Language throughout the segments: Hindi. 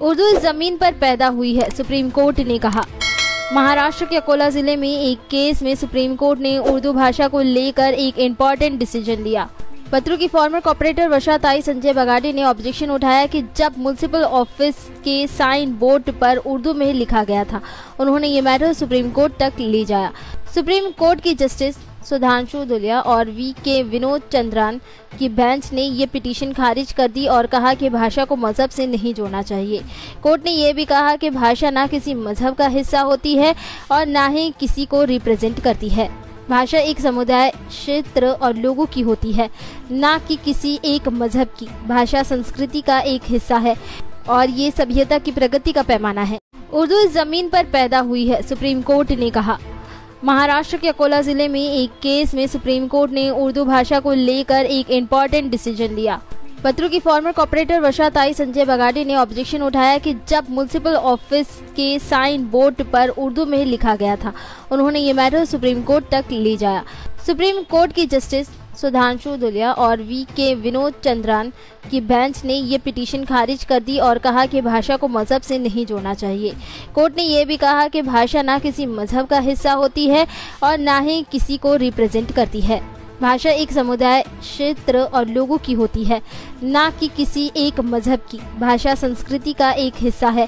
उर्दू इस जमीन पर पैदा हुई है, सुप्रीम कोर्ट ने कहा। महाराष्ट्र के अकोला जिले में एक केस में सुप्रीम कोर्ट ने उर्दू भाषा को लेकर एक इम्पोर्टेंट डिसीजन लिया। पत्रू की फॉर्मर कॉर्पोरेटर वर्षाताई संजय बगाड़ी ने ऑब्जेक्शन उठाया कि जब म्युनिसिपल ऑफिस के साइन बोर्ड पर उर्दू में लिखा गया था, उन्होंने ये मैटर सुप्रीम कोर्ट तक ले जाया। सुप्रीम कोर्ट की जस्टिस सुधांशु दुलिया और वी.के. विनोद चंद्रन की बेंच ने ये पिटीशन खारिज कर दी और कहा कि भाषा को मजहब से नहीं जोड़ना चाहिए। कोर्ट ने यह भी कहा कि भाषा ना किसी मजहब का हिस्सा होती है और ना ही किसी को रिप्रेजेंट करती है। भाषा एक समुदाय, क्षेत्र और लोगों की होती है, ना कि किसी एक मजहब की। भाषा संस्कृति का एक हिस्सा है और ये सभ्यता की प्रगति का पैमाना है। उर्दू इस जमीन पर पैदा हुई है, सुप्रीम कोर्ट ने कहा। महाराष्ट्र के अकोला जिले में एक केस में सुप्रीम कोर्ट ने उर्दू भाषा को लेकर एक इम्पोर्टेंट डिसीजन लिया। पत्रू की फॉर्मर कॉर्पोरेटर वर्षाताई संजय बगाड़ी ने ऑब्जेक्शन उठाया कि जब म्युनिसिपल ऑफिस के साइन बोर्ड पर उर्दू में लिखा गया था, उन्होंने ये मैटर सुप्रीम कोर्ट तक ले जाया। सुप्रीम कोर्ट की जस्टिस सुधांशु दुलिया और वी.के. विनोद चंद्रन की बेंच ने ये पिटीशन खारिज कर दी और कहा कि भाषा को मजहब से नहीं जोड़ना चाहिए। कोर्ट ने यह भी कहा कि भाषा ना किसी मजहब का हिस्सा होती है और ना ही किसी को रिप्रेजेंट करती है। भाषा एक समुदाय, क्षेत्र और लोगों की होती है, ना कि किसी एक मजहब की। भाषा संस्कृति का एक हिस्सा है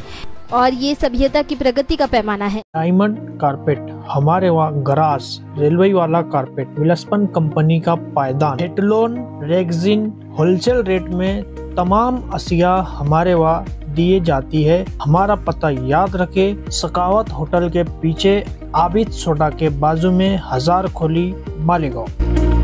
और ये सभ्यता की प्रगति का पैमाना है। डायमंड कारपेट, हमारे वहाँ गरास, रेलवे वाला कारपेट, विलस्पन कंपनी का पायदान, हेटलोन रेगजिन होलसेल रेट में तमाम अशिया हमारे वहाँ दिए जाती है। हमारा पता याद रखे, सकावत होटल के पीछे, आबिद सोडा के बाजू में, हजार खोली, मालेगांव।